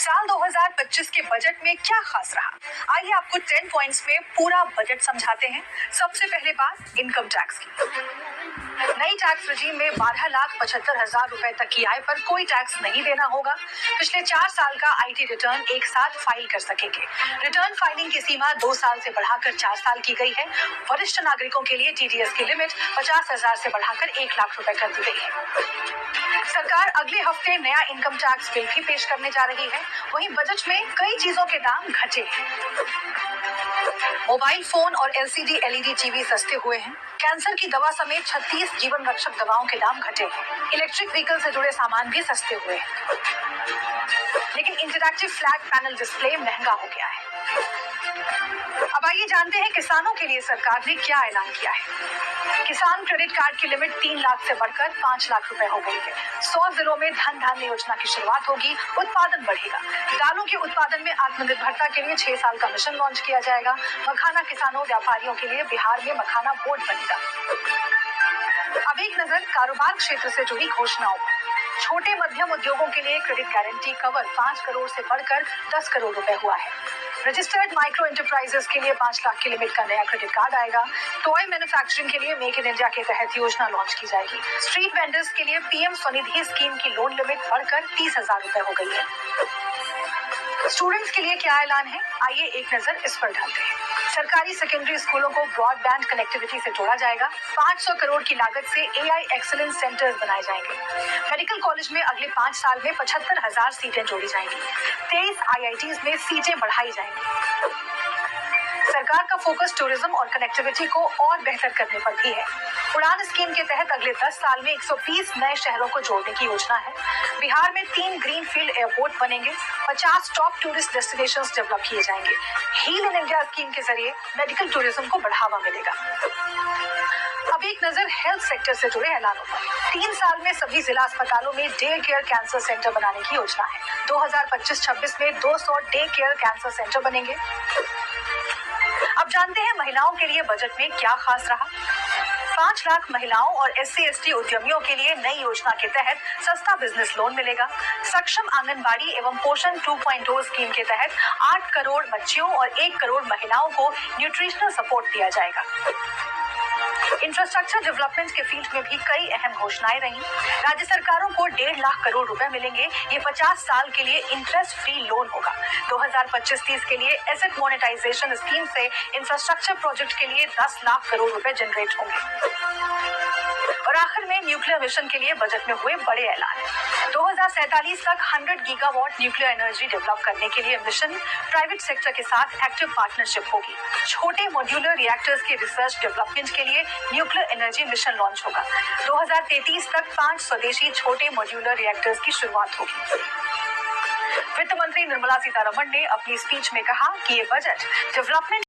साल 2025 के बजट में क्या खास रहा? आइए आपको 10 पॉइंट्स में पूरा बजट समझाते हैं। सबसे पहले बात इनकम टैक्स की। नई टैक्स रजीम में 12,75,000 रुपए तक की आय पर कोई टैक्स नहीं देना होगा। पिछले 4 साल का आईटी रिटर्न एक साथ फाइल कर सकेंगे। रिटर्न फाइलिंग की सीमा 2 साल से बढ़ाकर 4 साल की गई है। वरिष्ठ नागरिकों के लिए टीडीएस की लिमिट 50,000 से बढ़ाकर 1 लाख रुपए कर दी गई है। सरकार अगले हफ्ते नया इनकम टैक्स बिल भी पेश करने जा रही है। वहीं बजट में कई चीजों के दाम घटे हैं। मोबाइल फोन और एलसीडी एलईडी टीवी सस्ते हुए हैं। कैंसर की दवा समेत 36 जीवन रक्षक दवाओं के दाम घटे हैं। इलेक्ट्रिक व्हीकल से जुड़े सामान भी सस्ते हुए हैं, लेकिन इंटरैक्टिव फ्लैग पैनल डिस्प्ले महंगा हो गया है। अब आइए जानते हैं किसानों के लिए सरकार ने क्या ऐलान किया है। किसान क्रेडिट कार्ड की लिमिट 3 लाख से बढ़कर 5 लाख रुपए हो गई है। 100 जिलों में धन धान्य योजना की शुरुआत होगी। उत्पादन बढ़ेगा। दालों के उत्पादन में आत्मनिर्भरता के लिए 6 साल का मिशन लॉन्च किया जाएगा। मखाना किसानों व्यापारियों के लिए बिहार में मखाना बोर्ड बनेगा। अब एक नजर कारोबार क्षेत्र से जुड़ी घोषणाओं पर। छोटे मध्यम उद्योगों के लिए क्रेडिट गारंटी कवर 5 करोड़ से बढ़कर 10 करोड़ रुपए हुआ है। रजिस्टर्ड माइक्रो एंटरप्राइजेस के लिए 5 लाख की लिमिट का नया क्रेडिट कार्ड आएगा। टॉय मैन्युफैक्चरिंग के लिए मेक इन इंडिया के तहत योजना लॉन्च की जाएगी। स्ट्रीट वेंडर्स के लिए पीएम स्वनिधि स्कीम की लोन लिमिट बढ़कर 30,000 रुपए हो गई है। स्टूडेंट्स के लिए क्या ऐलान है, आइए एक नजर इस पर डालते हैं। सरकारी सेकेंडरी स्कूलों को ब्रॉडबैंड कनेक्टिविटी से जोड़ा जाएगा। 500 करोड़ की लागत से एआई एक्सीलेंस सेंटर्स बनाए जाएंगे। मेडिकल कॉलेज में अगले 5 साल में 75,000 सीटें जोड़ी जाएंगी। 23 आईआईटीज में सीटें बढ़ाई जाएंगी। सरकार का फोकस टूरिज्म और कनेक्टिविटी को और बेहतर करने पर भी है। उड़ान स्कीम के तहत अगले 10 साल में 120 नए शहरों को जोड़ने की योजना है। बिहार में 3 ग्रीनफील्ड एयरपोर्ट बनेंगे। 50 टॉप टूरिस्ट डेस्टिनेशंस डेवलप किए जाएंगे। हील इन इंडिया स्कीम के जरिए मेडिकल टूरिज्म को बढ़ावा मिलेगा। अब एक नजर हेल्थ सेक्टर से जुड़े ऐलानों पर। 3 साल में सभी जिला अस्पतालों में डे केयर कैंसर सेंटर बनाने की योजना है। 2025-26 में 200 डे केयर कैंसर सेंटर बनेंगे। अब जानते हैं महिलाओं के लिए बजट में क्या खास रहा। 5 लाख महिलाओं और SC/ST उद्यमियों के लिए नई योजना के तहत सस्ता बिजनेस लोन मिलेगा। सक्षम आंगनबाड़ी एवं पोषण 2.0 स्कीम के तहत 8 करोड़ बच्चियों और 1 करोड़ महिलाओं को न्यूट्रिशनल सपोर्ट दिया जाएगा। इंफ्रास्ट्रक्चर डेवलपमेंट के फील्ड में भी कई अहम घोषणाएं रही। राज्य सरकारों को 1.5 लाख करोड़ रुपए मिलेंगे। ये 50 साल के लिए इंटरेस्ट फ्री लोन होगा। 2025-30 के लिए एसेट मोनेटाइजेशन स्कीम से इंफ्रास्ट्रक्चर प्रोजेक्ट के लिए 10 लाख करोड़ रुपए जनरेट होंगे। और आखिर में न्यूक्लियर मिशन के लिए बजट में हुए बड़े ऐलान। 2047 तक 100 गीगावाट न्यूक्लियर एनर्जी डेवलप करने के लिए मिशन प्राइवेट सेक्टर के साथ एक्टिव पार्टनरशिप होगी। छोटे मॉड्यूलर रिएक्टर्स के रिसर्च डेवलपमेंट के लिए न्यूक्लियर एनर्जी मिशन लॉन्च होगा। 2033 तक 5 स्वदेशी छोटे मॉड्यूलर रिएक्टर्स की शुरुआत होगी। वित्त मंत्री निर्मला सीतारमण ने अपनी स्पीच में कहा कि ये बजट डेवलपमेंट